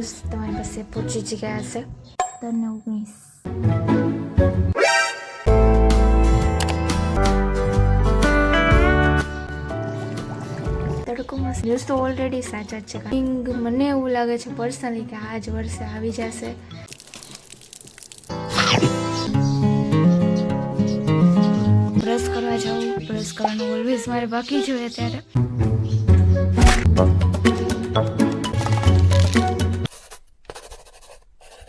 News તમારી પાસે પહોંચી જ ગયા હશે. 19 તડકોમાં ન્યૂઝ તો ઓલરેડી સાચા જ છે. મને એવું લાગે છે પર્સનલી કે આ જ વર્ષે આવી જશે. બ્રશ કરવા જાઉં, બ્રશ કરવાનું ઓલવેઝ મારે બાકી જ હોય ત્યારે.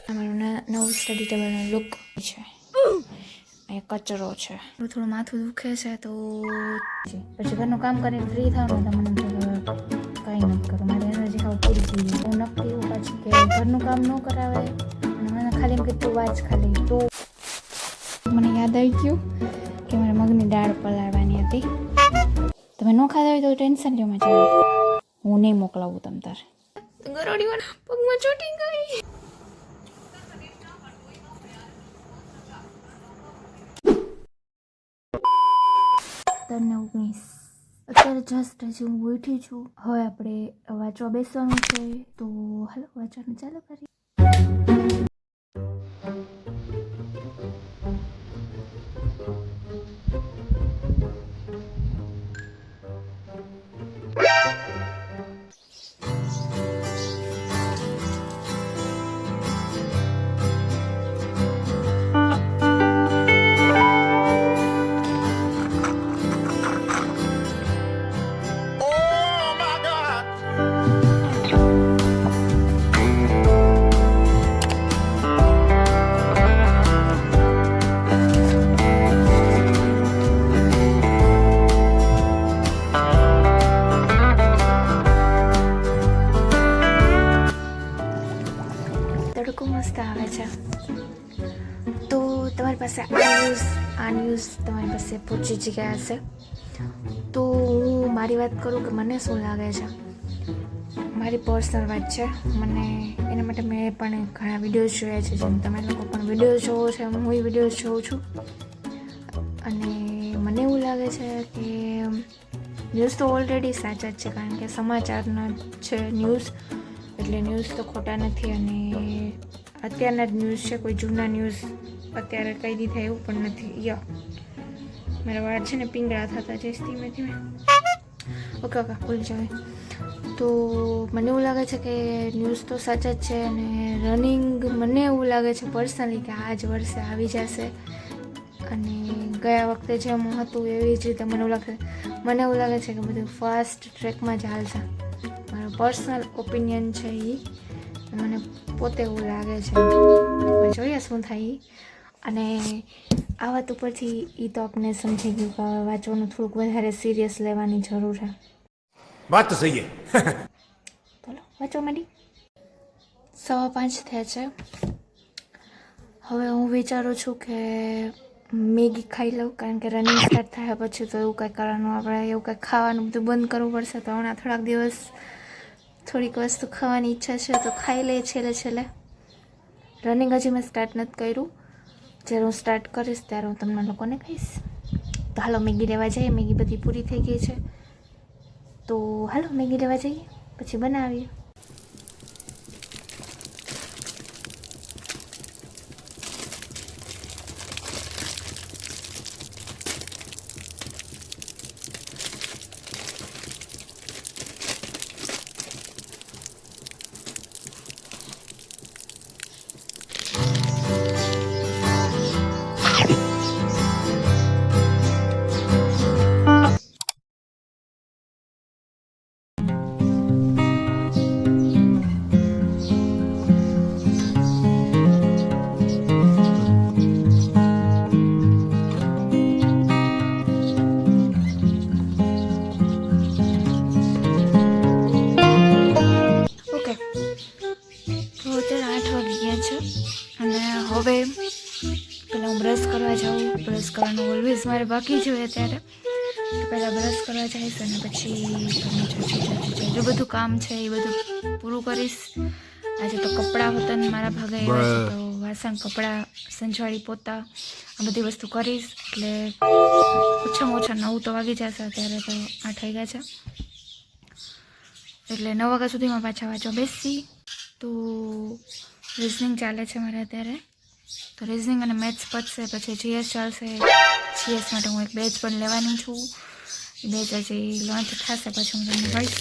અમારું નવું સ્ટડી ટેબલનો લુક છે. એ કચરો છે. થોડું માથું દુખે છે તો પછી ઘરનું કામ કરીને ફ્રી થાવ ને તો મને કંઈ નથી કરું. મારી એનર્જી ખાવ પૂરી થઈ ગઈ. હું નક્કી એવું પાછી કે ઘરનું કામ ન કરાવે અને મને ખાલી એમ કે તું વાંચ ખાલી. તો મને યાદ આવી ગયું કે મારે મગની દાળ પલાળવાની હતી. તમે ન ખાધા હોય તો ટેન્શન લ્યો માં ચાલો. હું નહીં મોકલાવું તમ તારે. ગરોડીવાળા પગમાં ચોટી ગઈ. તને 19 અત્યારે જસ્ટ હજી હું ઉઠી છું. હવે આપણે વાંચવા બેસવાનું છે તો હાલો વાંચવાનું ચાલુ કરીએ. તડકો મસ્ત આવે છે તો તમારી પાસે આ ન્યૂઝ તમારી પાસે પહોંચી જ ગયા હશે. તો હું મારી વાત કરું કે મને શું લાગે છે. મારી પર્સનલ વાત છે. મને એના માટે મેં પણ ઘણા વિડીયોઝ જોયા છે. જેમ તમે લોકો પણ વિડીયોઝ જોવો છો એમ હું વિડીયોઝ જોઉં છું. અને મને એવું લાગે છે કે ન્યૂઝ તો ઓલરેડી સાચા જ છે. કારણ કે સમાચારના છે ન્યૂઝ, એટલે ન્યૂઝ તો ખોટા નથી. અને અત્યારના જ ન્યૂઝ છે, કોઈ જૂના ન્યૂઝ અત્યારે કહી દીધા એવું પણ નથી. મારા વાળ છે ને પિંગળા થતા જઈશ ધીમે ધીમે. ઓકે ભૂલ જવાય. તો મને એવું લાગે છે કે ન્યૂઝ તો સાચા જ છે. અને રનિંગ મને એવું લાગે છે પર્સનલી કે આ જ વર્ષે આવી જશે. અને ગયા વખતે જેમ હતું એવી જ રીતે મને એવું લાગે છે કે બધું ફાસ્ટ ટ્રેકમાં જ હાલશે. મારો પર્સનલ ઓપિનિયન છે એ મને પોતે એવું લાગે છે. જોઈએ શું થાય. અને આ વાત ઉપરથી એ તો આપણે સમજી ગયું કે હવે વાંચવાનું થોડુંક વધારે સિરિયસ લેવાની જરૂર છે. વાત તો સહી છે. બોલો વાંચવા માંડી. 5:15 થયા છે. હવે હું વિચારું છું કે મેગી ખાઈ લઉં. કારણ કે રનિંગ સ્ટાર્ટ થાય પછી તો એવું કંઈ કરવાનું, આપણે એવું કંઈક ખાવાનું બધું બંધ કરવું પડશે. તો હમણાં થોડાક દિવસ થોડીક વસ્તુ ખાવાની ઈચ્છા છે તો ખાઈ લઈએ છેલ્લે. રનિંગ હજી મેં સ્ટાર્ટ નથી કર્યું. જ્યારે હું સ્ટાર્ટ કરીશ ત્યારે હું તમને લોકોને કહીશ. તો હાલો મેગી લેવા જઈએ. મેગી બધી પૂરી થઈ ગઈ છે તો હાલો મેગી લેવા જઈએ પછી બનાવીએ. હવે પહેલાં હું બ્રશ કરવા જાઉં. બ્રશ કરવાનું ઓલવેઝ મારે બાકી જ હોય ત્યારે. તો પહેલાં બ્રશ કરવા જઈશ અને પછી જો બધું કામ છે એ બધું પૂરું કરીશ. આજે તો કપડાં હતા ને મારા ભાગે આવ્યા છે તો વાસણ, કપડાં, સંજવાળી, પોતા આ બધી વસ્તુ કરીશ. એટલે ઓછામાં ઓછા 9 તો વાગી જશે. અત્યારે તો 8 વાગ્યા છે એટલે 9 વાગ્યા સુધીમાં પાછા વાંચવા બેસી. તો રિઝનિંગ ચાલે છે મારે અત્યારે, તો રિઝનિંગ અને મેથ્સ પતશે પછી જીએસ ચાલશે. જીએસ માટે હું એક બેચ પણ લેવાની છું. એ બેચ હજી લોન્ચ થશે પછી હું તમને કહીશ.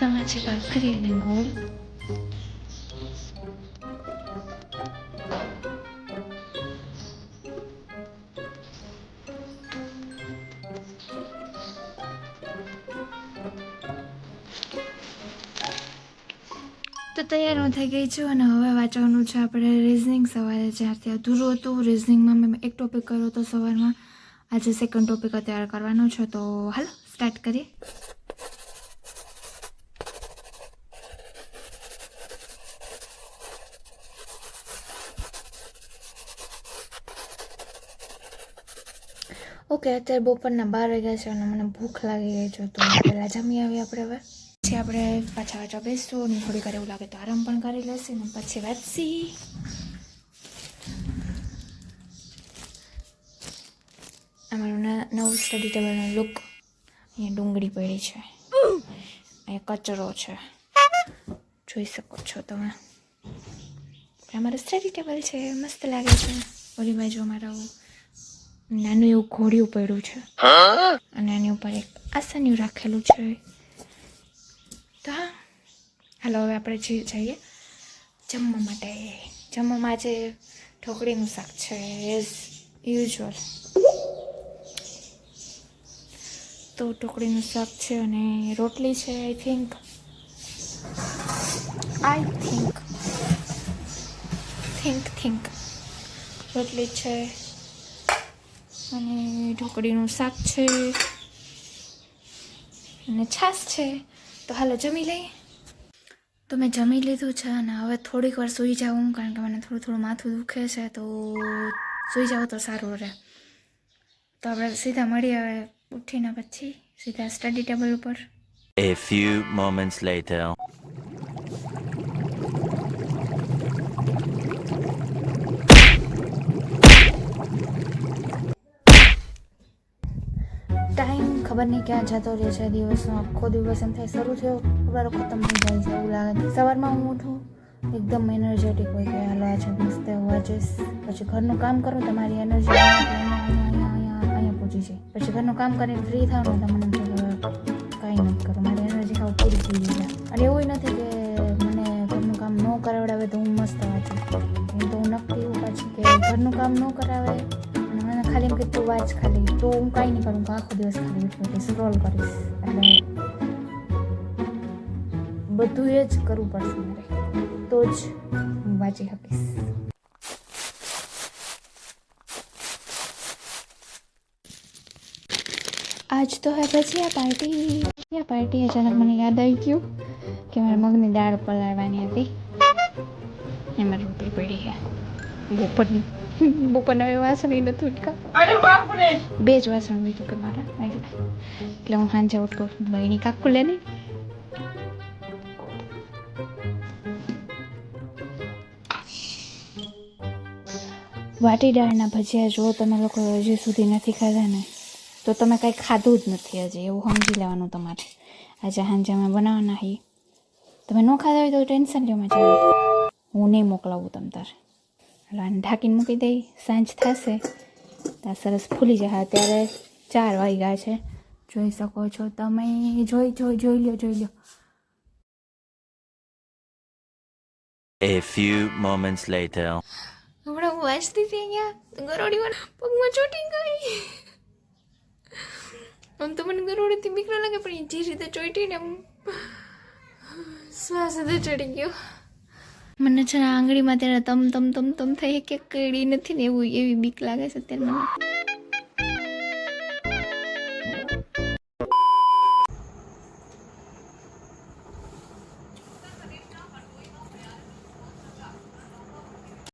તમે જે વાત કરી ને ગોળ તો તૈયાર હું થઈ ગઈ છું અને હવે વાંચવાનું છે આપણે રિઝનિંગ. સવારે જ્યારથી અધૂરું હતું રિઝનિંગમાં મેં એક ટોપિક કર્યો હતો સવારમાં, આજે સેકન્ડ ટોપિક અત્યારે કરવાનો છે. તો હાલો સ્ટાર્ટ કરીએ. ઓકે, અત્યારે બપોરના 12 વાગ્યા છે અને મને ભૂખ લાગી ગઈ છે, તો પહેલાં જમી આવીએ આપણે. હવે પછી આપણે પાછા વાંચવા બેસશું અને થોડીક વાર એવું લાગે તો આરામ પણ કરી લેશું ને પછી વાંચશી. અમારું નવું સ્ટડી ટેબલનો લુક. અહીંયા ડુંગળી પડી છે, અહીંયા કચરો છે, જોઈ શકો છો તમે. અમારું સ્ટડી ટેબલ છે, મસ્ત લાગે છે. ઓલી બાજુ અમારું નાનું એવું ઘોડિયું પડ્યું છે અને એની ઉપર એક આસનિયું રાખેલું છે. તો હા, હાલો હવે આપણે જઈએ જમવા માટે. જમવામાં આજે ઢોકળીનું શાક છે એઝ યુઝ્યુઅલ. તો ઢોકળીનું શાક છે અને રોટલી છે. આઈ થિંક રોટલી છે અને ઢોકળીનું શાક છે અને છાશ છે. તો હાલો જમી લઈએ. તો મેં જમી લીધું છે અને હવે થોડીક વાર સૂઈ જાઉં, કારણ કે મને થોડું માથું દુખે છે, તો સૂઈ જાઉં તો સારું રહે. તો આપણે સીધા મળીએ હવે ઉઠીને પછી સીધા સ્ટડી ટેબલ ઉપર. A few moments later. Time ખબર નહીં ક્યાં જતો રહે છે. દિવસનો આખો દિવસ એમ થાય શરૂ થયો ખબર ખતમ થઈ જાય છે એવું લાગે. સવારમાં હું ઉઠું એકદમ એનર્જેટિક હોય કે હાલો આજે મસ્ત વાંચીશ. પછી ઘરનું કામ કરો તમારી એનર્જી અહીંયા પહોંચી જાય. પછી ઘરનું કામ કરીને ફ્રી થાવ ને તો મને કાંઈ નથી કરું, મારી એનર્જી ખાવ પૂરી થઈ જાય. અને એવું નથી કે મને ઘરનું કામ ન કરાવડાવે તો હું મસ્ત વાંચું. એમ તો હું નક્કી એવું પાછી કે ઘરનું કામ ન કરાવે અને મને ખાલી એમ કે તું વાંચ ખાલી, તો હું કાંઈ નહીં કરું, આખો દિવસ ખાલી ઉઠી સ્ક્રોલ કરીશ. એટલે બધું એ જ કરવું પડશે મારે, તો જ હું વાંચી શકીશ. આજ તો હે ભજીયા પાર્ટી. અચાનક મને યાદ આવી ગયું કે મારે મગની દાળ પલાળવાની હતી, એમાં રોટલી પડી છે. બપોરના હવે વાસણ નથી ઉટકા, 2 જ વાસણ બીજું કે મારા, એટલે હું સાંજે ઉઠું બહેની કાકુ લે નહીં. વાટી દાળના ભજીયા જો તમે લોકો હજી સુધી નથી ખાધા ને તો તમે કાંઈ ખાધું જ નથી હજી, એવું સમજી લેવાનું તમારે. આજે સાંજે અમે બનાવવાના છીએ. તમે ન ખાધા હોય તો ટેન્શન લેવામાં જાવ, હું નહીં મોકલાવું તમ તારે. એટલે આને ઢાંકીને મૂકી દઈ, સાંજ થશે ત્યાં સરસ ફૂલી જાય. અત્યારે 4 વાગ્યા છે, જોઈ શકો છો તમે. જોઈ લ્યો. A few moments later. હમણાં હું વાંચતી હતી, અહીંયા ગરોડીવાળા પગમાં ચોટી ગઈ. આમ તો મને ગરોડીથી બીક ન લાગે, પણ જે રીતે ચોટી ને શ્વાસ ચડી ગયો. મને છે ને આંગળીમાં ત્યારે તમ થઈ કે કઈડી નથી ને એવી બીક લાગે છે અત્યારે મને.